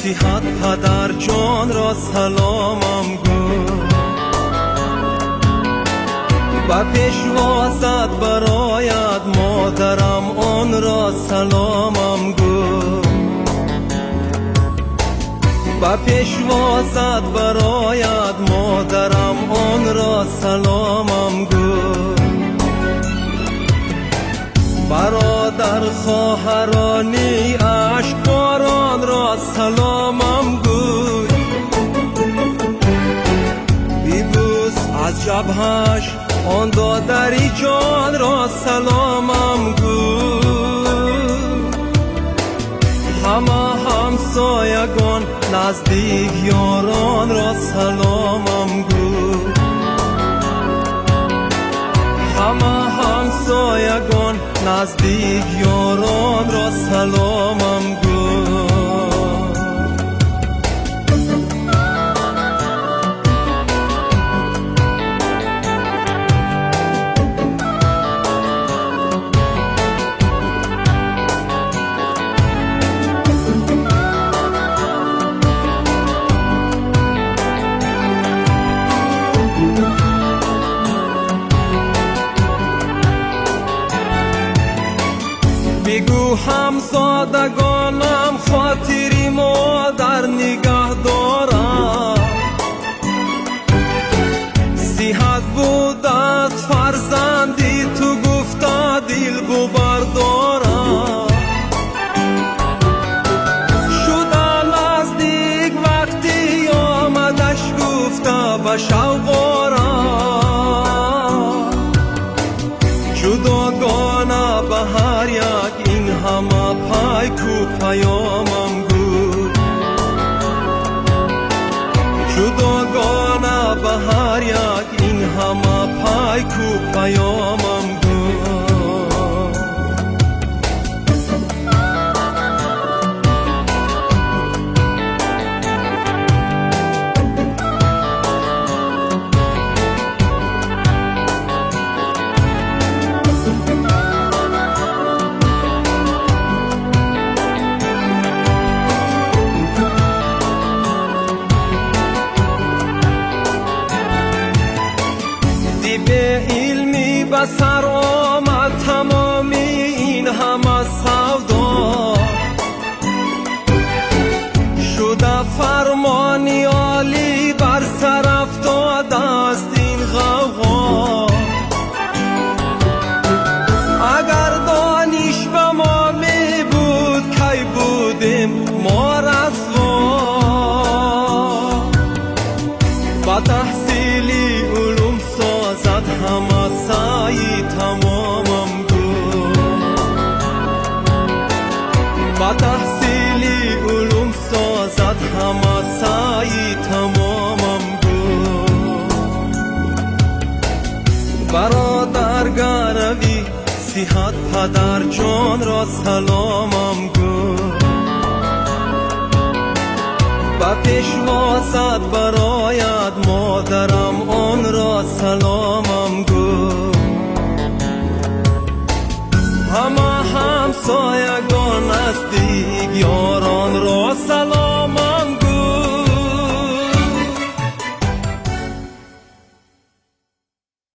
صیحت پدر جان را سلامم گو، و پیشوازت برایت مادرم آن را سلامم گو، و پیشوازت برایت مادرم آن را سلامم گو. برادر خواهرانی اشکباران را سلامم گوی، بیبوس از جبهش آن دادری جان را سلامم گوی. همه همسایگان نزدیک یاران را سلامم گوی، همه همسایگان نزدیک یاران را سلامم گوی. بگو همزادگانم خاطری مادر نگه دارم، صیحت بودت فرزندی تو گفته دل ببردارم. شده نزدیک وقتی آمدش گفته به شوقارم، جداگانه به هر یک این همه پیکو پیامم گوی، جداگانه به هر یک این همه پیکو پیامم گوی. به علمی به سر آمد تمامی این همه سودا، شده فرمانی عالی بر سر افتاده است این غوغا. اگر دانش به ما می بود کی بودیم ما رسوا، با تحصیلی علوم سازد همه سعی تمامم گو، با تحصیلی علوم سازد همه سعی تمامم گو. برادر گروی صیحت پدر جان را سلامم گو، و پیشوازت برایت مادرم آن را سلامم گو. همه همسایگان نزدیک یاران را سلام